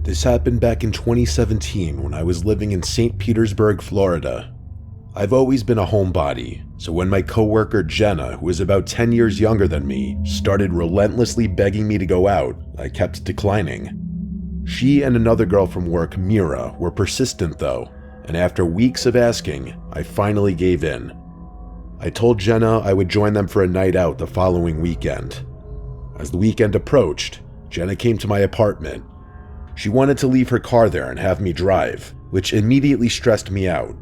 This happened back in 2017 when I was living in St. Petersburg, Florida. I've always been a homebody, so when my coworker Jenna, who is about 10 years younger than me, started relentlessly begging me to go out, I kept declining. She and another girl from work, Mira, were persistent though, and after weeks of asking, I finally gave in. I told Jenna I would join them for a night out the following weekend. As the weekend approached, Jenna came to my apartment. She wanted to leave her car there and have me drive, which immediately stressed me out.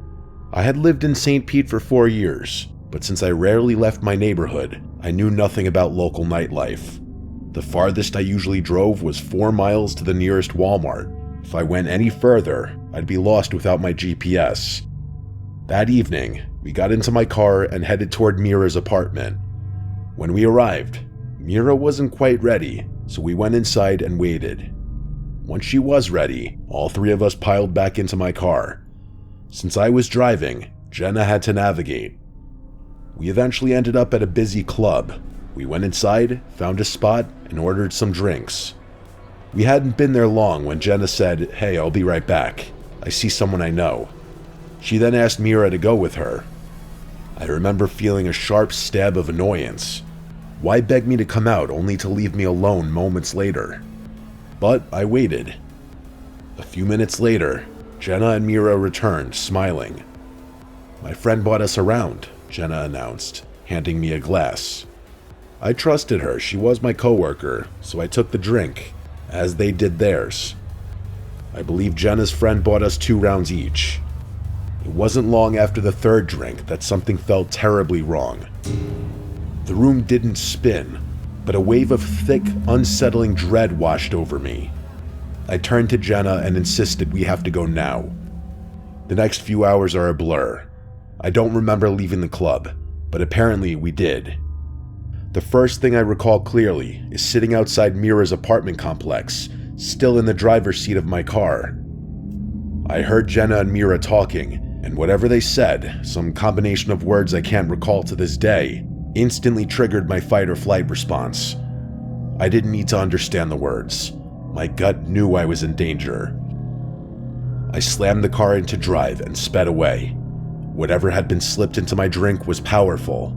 I had lived in St. Pete for 4 years, but since I rarely left my neighborhood, I knew nothing about local nightlife. The farthest I usually drove was 4 miles to the nearest Walmart. If I went any further, I'd be lost without my GPS. That evening, we got into my car and headed toward Mira's apartment. When we arrived, Mira wasn't quite ready, so we went inside and waited. Once she was ready, all 3 of us piled back into my car. Since I was driving, Jenna had to navigate. We eventually ended up at a busy club. We went inside, found a spot, and ordered some drinks. We hadn't been there long when Jenna said, "Hey, I'll be right back. I see someone I know." She then asked Mira to go with her. I remember feeling a sharp stab of annoyance. Why beg me to come out only to leave me alone moments later? But I waited. A few minutes later, Jenna and Mira returned, smiling. "My friend brought us around," Jenna announced, handing me a glass. I trusted her, she was my coworker, so I took the drink, as they did theirs. I believe Jenna's friend bought us 2 rounds each. It wasn't long after the 3rd drink that something felt terribly wrong. The room didn't spin, but a wave of thick, unsettling dread washed over me. I turned to Jenna and insisted we have to go now. The next few hours are a blur. I don't remember leaving the club, but apparently we did. The first thing I recall clearly is sitting outside Mira's apartment complex, still in the driver's seat of my car. I heard Jenna and Mira talking, and whatever they said, some combination of words I can't recall to this day, instantly triggered my fight or flight response. I didn't need to understand the words. My gut knew I was in danger. I slammed the car into drive and sped away. Whatever had been slipped into my drink was powerful.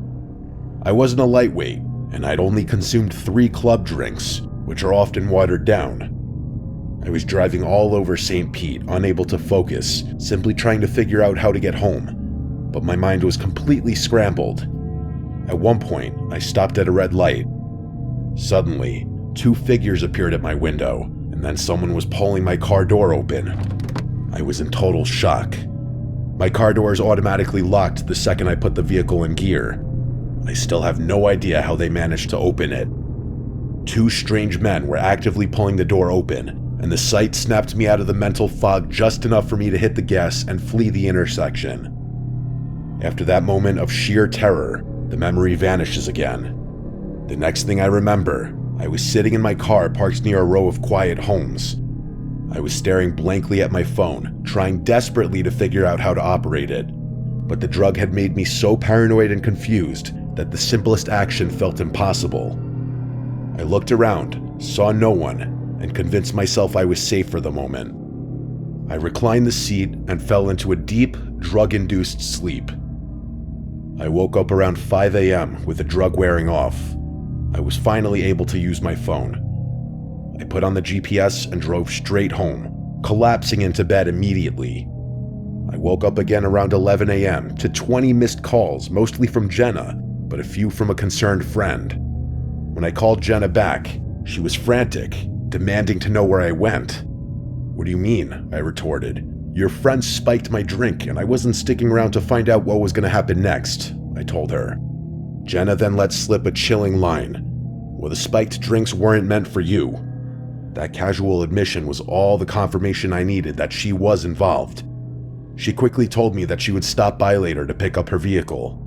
I wasn't a lightweight, and I'd only consumed 3 club drinks, which are often watered down. I was driving all over St. Pete, unable to focus, simply trying to figure out how to get home, but my mind was completely scrambled. At one point, I stopped at a red light. Suddenly, 2 figures appeared at my window, and then someone was pulling my car door open. I was in total shock. My car doors automatically locked the second I put the vehicle in gear. I still have no idea how they managed to open it. 2 strange men were actively pulling the door open, and the sight snapped me out of the mental fog just enough for me to hit the gas and flee the intersection. After that moment of sheer terror, the memory vanishes again. The next thing I remember, I was sitting in my car parked near a row of quiet homes. I was staring blankly at my phone, trying desperately to figure out how to operate it. But the drug had made me so paranoid and confused that the simplest action felt impossible. I looked around, saw no one, and convinced myself I was safe for the moment. I reclined the seat and fell into a deep, drug-induced sleep. I woke up around 5 a.m. with the drug wearing off. I was finally able to use my phone. I put on the GPS and drove straight home, collapsing into bed immediately. I woke up again around 11 a.m. to 20 missed calls, mostly from Jenna, but a few from a concerned friend. When I called Jenna back, she was frantic, demanding to know where I went. "What do you mean?" I retorted. "Your friend spiked my drink, and I wasn't sticking around to find out what was going to happen next," I told her. Jenna then let slip a chilling line. "Well, the spiked drinks weren't meant for you." That casual admission was all the confirmation I needed that she was involved. She quickly told me that she would stop by later to pick up her vehicle.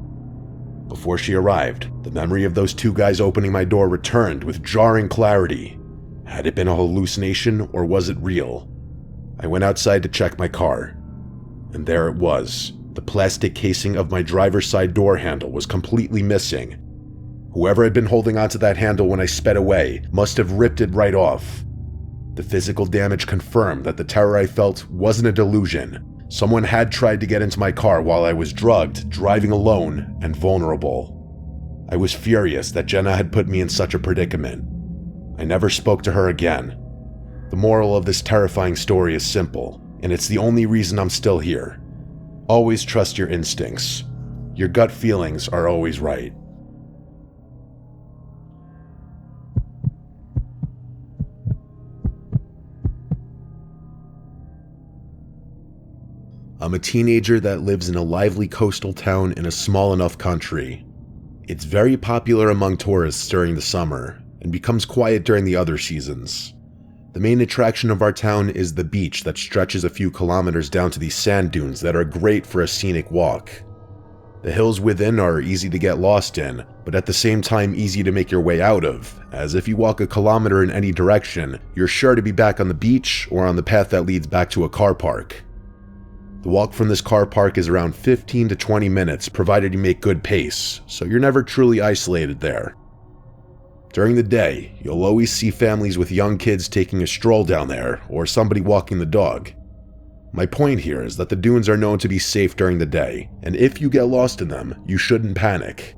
Before she arrived, the memory of those 2 guys opening my door returned with jarring clarity. Had it been a hallucination, or was it real? I went outside to check my car. And there it was. The plastic casing of my driver's side door handle was completely missing. Whoever had been holding onto that handle when I sped away must have ripped it right off. The physical damage confirmed that the terror I felt wasn't a delusion. Someone had tried to get into my car while I was drugged, driving alone, and vulnerable. I was furious that Jenna had put me in such a predicament. I never spoke to her again. The moral of this terrifying story is simple, and it's the only reason I'm still here. Always trust your instincts. Your gut feelings are always right. I'm a teenager that lives in a lively coastal town in a small enough country. It's very popular among tourists during the summer and becomes quiet during the other seasons. The main attraction of our town is the beach that stretches a few kilometers down to these sand dunes that are great for a scenic walk. The hills within are easy to get lost in, but at the same time easy to make your way out of, as if you walk a kilometer in any direction, you're sure to be back on the beach or on the path that leads back to a car park. The walk from this car park is around 15 to 20 minutes, provided you make good pace, so you're never truly isolated there. During the day, you'll always see families with young kids taking a stroll down there, or somebody walking the dog. My point here is that the dunes are known to be safe during the day, and if you get lost in them, you shouldn't panic.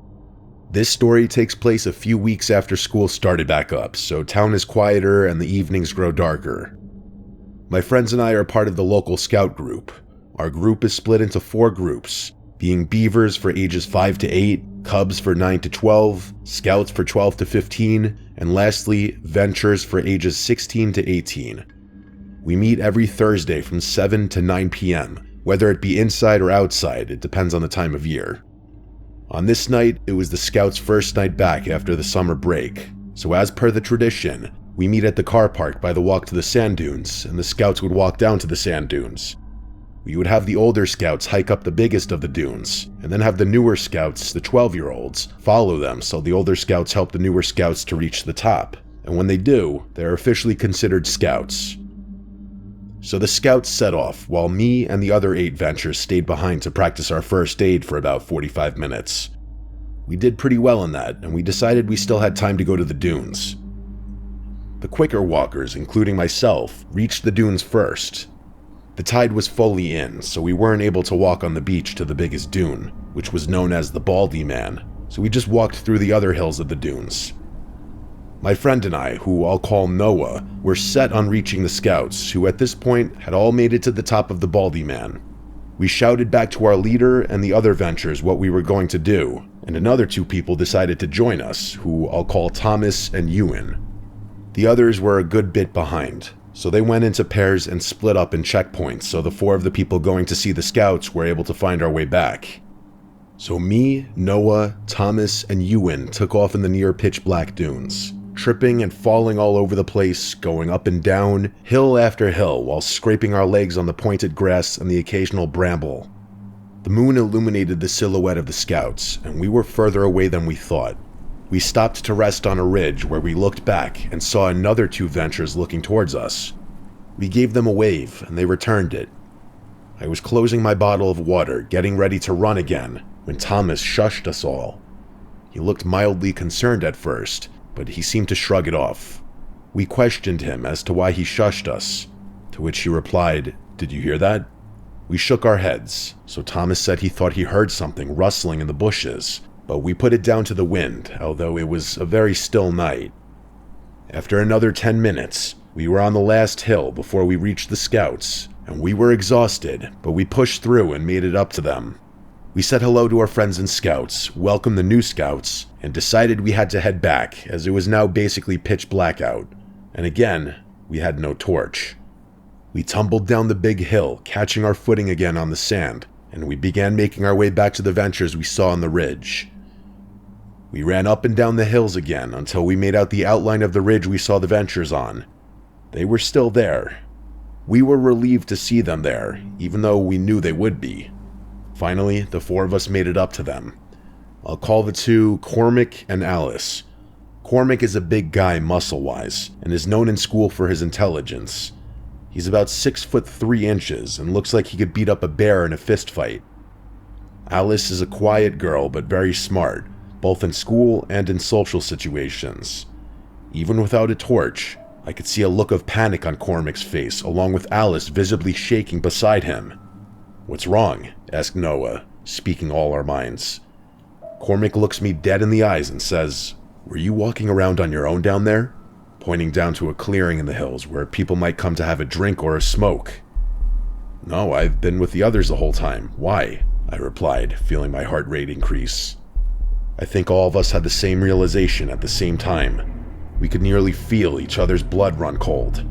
This story takes place a few weeks after school started back up, so town is quieter and the evenings grow darker. My friends and I are part of the local scout group. Our group is split into 4 groups, being Beavers for ages 5 to 8, Cubs for 9 to 12, Scouts for 12 to 15, and lastly, Ventures for ages 16 to 18. We meet every Thursday from 7 to 9 p.m., whether it be inside or outside, it depends on the time of year. On this night, it was the Scouts' first night back after the summer break, so as per the tradition, we meet at the car park by the walk to the sand dunes, and the Scouts would walk down to the sand dunes. We would have the older Scouts hike up the biggest of the dunes, and then have the newer Scouts, the 12-year-olds, follow them so the older Scouts help the newer Scouts to reach the top, and when they do, they're officially considered Scouts. So the Scouts set off, while me and the other 8 Ventures stayed behind to practice our first aid for about 45 minutes. We did pretty well in that, and we decided we still had time to go to the dunes. The quicker walkers, including myself, reached the dunes first. The tide was fully in, so we weren't able to walk on the beach to the biggest dune, which was known as the Baldy Man, so we just walked through the other hills of the dunes. My friend and I, who I'll call Noah, were set on reaching the Scouts, who at this point had all made it to the top of the Baldy Man. We shouted back to our leader and the other Ventures what we were going to do, and another 2 people decided to join us, who I'll call Thomas and Ewan. The others were a good bit behind, so they went into pairs and split up in checkpoints so the 4 of the people going to see the Scouts were able to find our way back. So me, Noah, Thomas, and Ewan took off in the near pitch black dunes, tripping and falling all over the place, going up and down, hill after hill, while scraping our legs on the pointed grass and the occasional bramble. The moon illuminated the silhouette of the Scouts, and we were further away than we thought. We stopped to rest on a ridge where we looked back and saw another 2 Ventures looking towards us. We gave them a wave, and they returned it. I was closing my bottle of water, getting ready to run again, when Thomas shushed us all. He looked mildly concerned at first, but he seemed to shrug it off. We questioned him as to why he shushed us, to which he replied, "Did you hear that?" We shook our heads, so Thomas said he thought he heard something rustling in the bushes, but we put it down to the wind, although it was a very still night. After another 10 minutes, we were on the last hill before we reached the Scouts, and we were exhausted, but we pushed through and made it up to them. We said hello to our friends and Scouts, welcomed the new Scouts, and decided we had to head back, as it was now basically pitch black out. And again, we had no torch. We tumbled down the big hill, catching our footing again on the sand, and we began making our way back to the Ventures we saw on the ridge. We ran up and down the hills again until we made out the outline of the ridge we saw the Ventures on. They were still there. We were relieved to see them there, even though we knew they would be. Finally, the 4 of us made it up to them. I'll call the 2 Cormac and Alice. Cormac is a big guy muscle-wise, and is known in school for his intelligence. He's about 6'3" and looks like he could beat up a bear in a fist fight. Alice is a quiet girl but very smart, both in school and in social situations. Even without a torch, I could see a look of panic on Cormac's face, along with Alice visibly shaking beside him. "What's wrong?" asked Noah, speaking all our minds. Cormac looks me dead in the eyes and says, "Were you walking around on your own down there?" Pointing down to a clearing in the hills where people might come to have a drink or a smoke. "No, I've been with the others the whole time. Why?" I replied, feeling my heart rate increase. I think all of us had the same realization at the same time. We could nearly feel each other's blood run cold.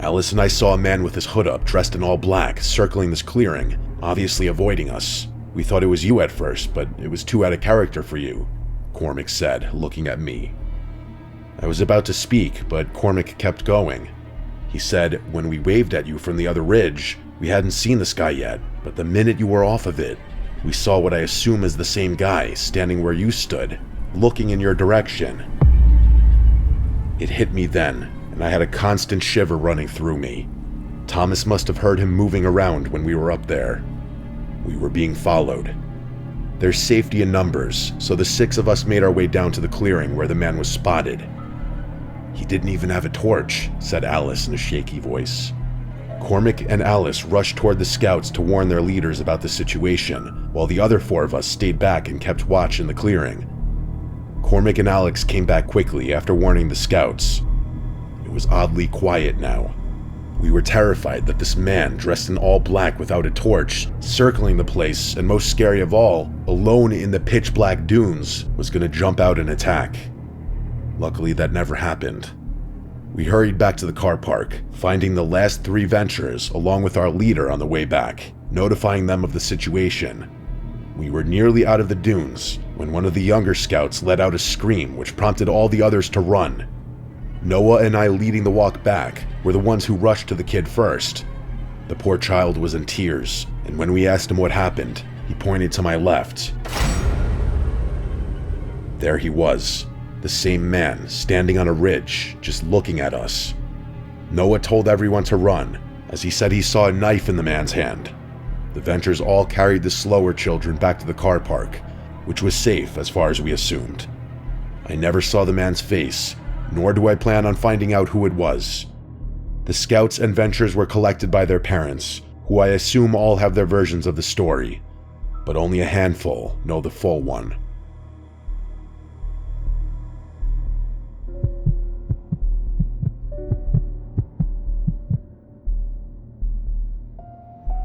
Alice and I saw a man with his hood up, dressed in all black, circling this clearing, obviously avoiding us. "We thought it was you at first, but it was too out of character for you," Cormac said, looking at me. I was about to speak, but Cormac kept going. He said, "When we waved at you from the other ridge, we hadn't seen this guy yet, but the minute you were off of it, we saw what I assume is the same guy standing where you stood, looking in your direction." It hit me then, and I had a constant shiver running through me. Thomas must have heard him moving around when we were up there. We were being followed. There's safety in numbers, so the 6 of us made our way down to the clearing where the man was spotted. "He didn't even have a torch," said Alice in a shaky voice. Cormac and Alice rushed toward the scouts to warn their leaders about the situation, while the other 4 of us stayed back and kept watch in the clearing. Cormac and Alex came back quickly after warning the scouts. It was oddly quiet now. We were terrified that this man, dressed in all black without a torch, circling the place, and most scary of all, alone in the pitch-black dunes, was going to jump out and attack. Luckily, that never happened. We hurried back to the car park, finding the last 3 Ventures along with our leader on the way back, notifying them of the situation. We were nearly out of the dunes when one of the younger scouts let out a scream which prompted all the others to run. Noah and I, leading the walk back, were the ones who rushed to the kid first. The poor child was in tears, and when we asked him what happened, he pointed to my left. There he was, the same man, standing on a ridge, just looking at us. Noah told everyone to run, as he said he saw a knife in the man's hand. The Ventures all carried the slower children back to the car park, which was safe as far as we assumed. I never saw the man's face, nor do I plan on finding out who it was. The scouts and Ventures were collected by their parents, who I assume all have their versions of the story, but only a handful know the full one.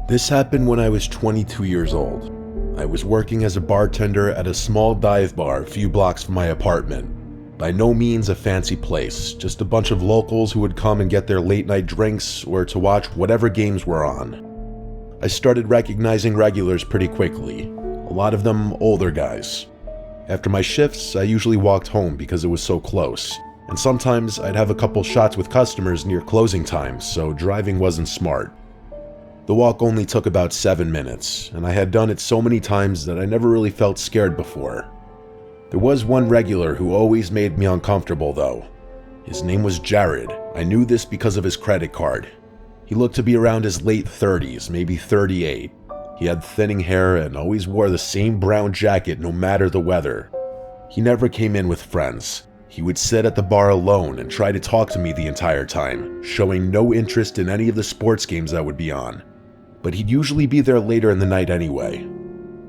This happened when I was 22 years old. I was working as a bartender at a small dive bar a few blocks from my apartment. By no means a fancy place, just a bunch of locals who would come and get their late night drinks or to watch whatever games were on. I started recognizing regulars pretty quickly, a lot of them older guys. After my shifts, I usually walked home because it was so close, and sometimes I'd have a couple shots with customers near closing time, so driving wasn't smart. The walk only took about 7 minutes, and I had done it so many times that I never really felt scared before. There was one regular who always made me uncomfortable though. His name was Jared. I knew this because of his credit card. He looked to be around his late 30s, maybe 38. He had thinning hair and always wore the same brown jacket no matter the weather. He never came in with friends. He would sit at the bar alone and try to talk to me the entire time, showing no interest in any of the sports games that would be on. But he'd usually be there later in the night anyway.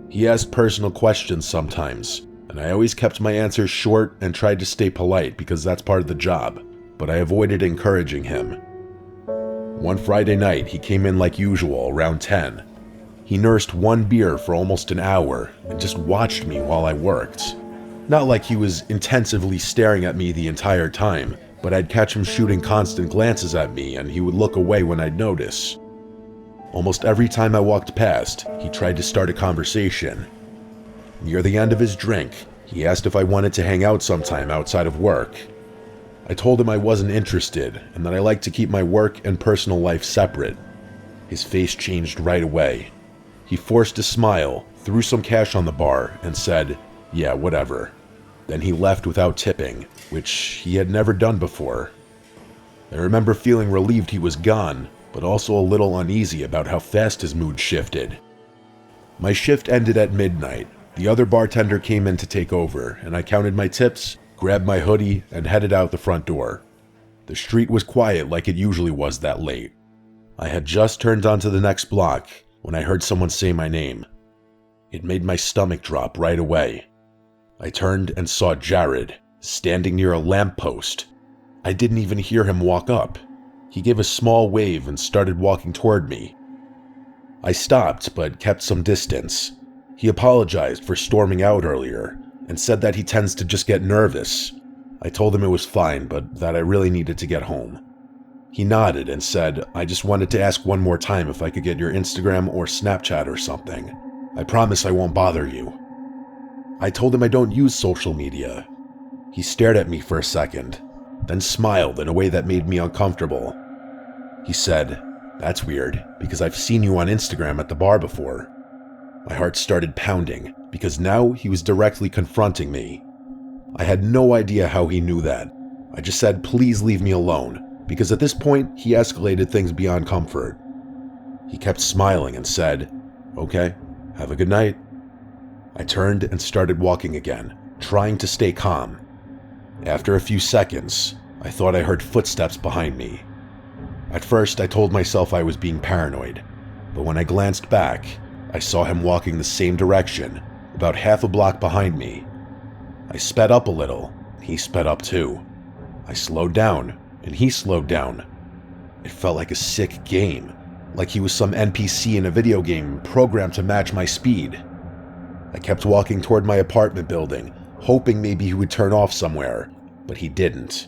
He asked personal questions sometimes, and I always kept my answers short and tried to stay polite because that's part of the job, but I avoided encouraging him. One Friday night, he came in like usual around 10. He nursed 1 beer for almost an hour and just watched me while I worked. Not like he was intensively staring at me the entire time, but I'd catch him shooting constant glances at me and he would look away when I'd notice. Almost every time I walked past, he tried to start a conversation. Near the end of his drink, he asked if I wanted to hang out sometime outside of work. I told him I wasn't interested and that I like to keep my work and personal life separate. His face changed right away. He forced a smile, threw some cash on the bar, and said, "Yeah, whatever." Then he left without tipping, which he had never done before. I remember feeling relieved he was gone, but also a little uneasy about how fast his mood shifted. My shift ended at midnight. The other bartender came in to take over, and I counted my tips, grabbed my hoodie, and headed out the front door. The street was quiet like it usually was that late. I had just turned onto the next block when I heard someone say my name. It made my stomach drop right away. I turned and saw Jared, standing near a lamppost. I didn't even hear him walk up. He gave a small wave and started walking toward me. I stopped, but kept some distance. He apologized for storming out earlier and said that he tends to just get nervous. I told him it was fine, but that I really needed to get home. He nodded and said, "I just wanted to ask one more time if I could get your Instagram or Snapchat or something. I promise I won't bother you." I told him I don't use social media. He stared at me for a second, then smiled in a way that made me uncomfortable. He said, "That's weird, because I've seen you on Instagram at the bar before." My heart started pounding, because now he was directly confronting me. I had no idea how he knew that. I just said, "Please leave me alone," because at this point, he escalated things beyond comfort. He kept smiling and said, "Okay, have a good night." I turned and started walking again, trying to stay calm. After a few seconds, I thought I heard footsteps behind me. At first, I told myself I was being paranoid, but when I glanced back, I saw him walking the same direction, about half a block behind me. I sped up a little, and he sped up too. I slowed down, and he slowed down. It felt like a sick game, like he was some NPC in a video game programmed to match my speed. I kept walking toward my apartment building, hoping maybe he would turn off somewhere, but he didn't.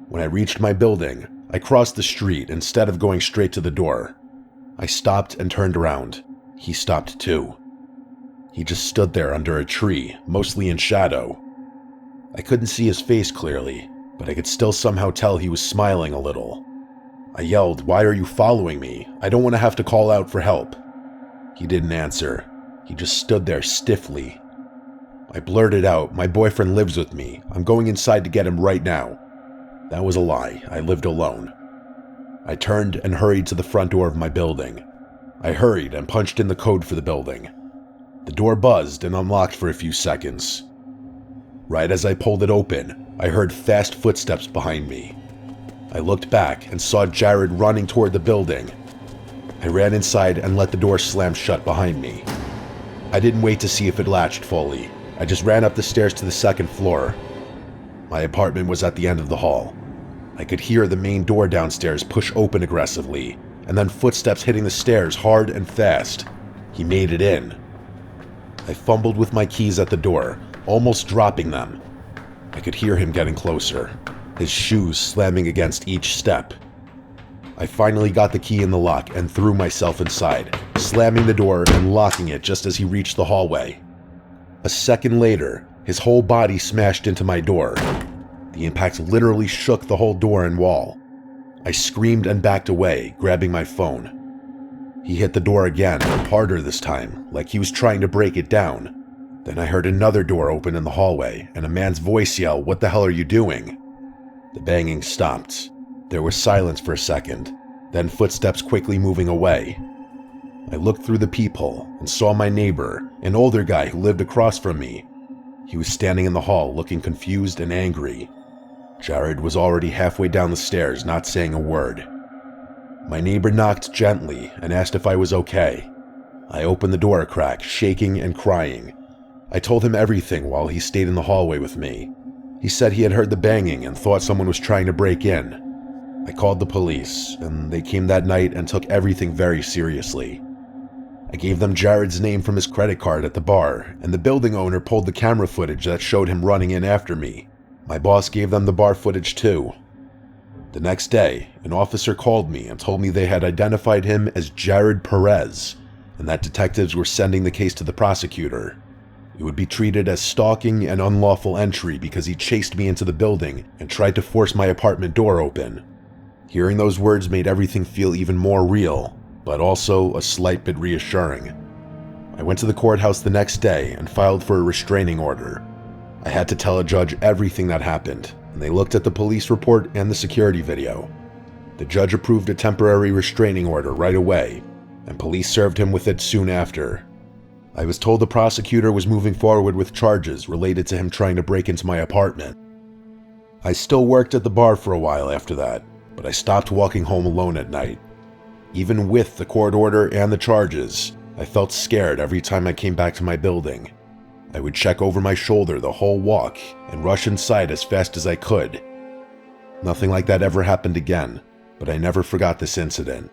When I reached my building, I crossed the street instead of going straight to the door. I stopped and turned around. He stopped too. He just stood there under a tree, mostly in shadow. I couldn't see his face clearly, but I could still somehow tell he was smiling a little. I yelled, "Why are you following me? I don't want to have to call out for help." He didn't answer. He just stood there stiffly. I blurted out, "My boyfriend lives with me. I'm going inside to get him right now." That was a lie. I lived alone. I turned and hurried to the front door of my building. I hurried and punched in the code for the building. The door buzzed and unlocked for a few seconds. Right as I pulled it open, I heard fast footsteps behind me. I looked back and saw Jared running toward the building. I ran inside and let the door slam shut behind me. I didn't wait to see if it latched fully. I just ran up the stairs to the second floor. My apartment was at the end of the hall. I could hear the main door downstairs push open aggressively, and then footsteps hitting the stairs hard and fast. He made it in. I fumbled with my keys at the door, almost dropping them. I could hear him getting closer, his shoes slamming against each step. I finally got the key in the lock and threw myself inside, slamming the door and locking it just as he reached the hallway. A second later, his whole body smashed into my door. The impact literally shook the whole door and wall. I screamed and backed away, grabbing my phone. He hit the door again, harder this time, like he was trying to break it down. Then I heard another door open in the hallway, and a man's voice yell, "What the hell are you doing?" The banging stopped. There was silence for a second, then footsteps quickly moving away. I looked through the peephole and saw my neighbor, an older guy who lived across from me. He was standing in the hall, looking confused and angry. Jared was already halfway down the stairs, not saying a word. My neighbor knocked gently and asked if I was okay. I opened the door a crack, shaking and crying. I told him everything while he stayed in the hallway with me. He said he had heard the banging and thought someone was trying to break in. I called the police, and they came that night and took everything very seriously. I gave them Jared's name from his credit card at the bar, and the building owner pulled the camera footage that showed him running in after me. My boss gave them the bar footage too. The next day, an officer called me and told me they had identified him as Jared Perez, and that detectives were sending the case to the prosecutor. It would be treated as stalking and unlawful entry because he chased me into the building and tried to force my apartment door open. Hearing those words made everything feel even more real, but also a slight bit reassuring. I went to the courthouse the next day and filed for a restraining order. I had to tell a judge everything that happened, and they looked at the police report and the security video. The judge approved a temporary restraining order right away, and police served him with it soon after. I was told the prosecutor was moving forward with charges related to him trying to break into my apartment. I still worked at the bar for a while after that, but I stopped walking home alone at night. Even with the court order and the charges, I felt scared every time I came back to my building. I would check over my shoulder the whole walk and rush inside as fast as I could. Nothing like that ever happened again, but I never forgot this incident.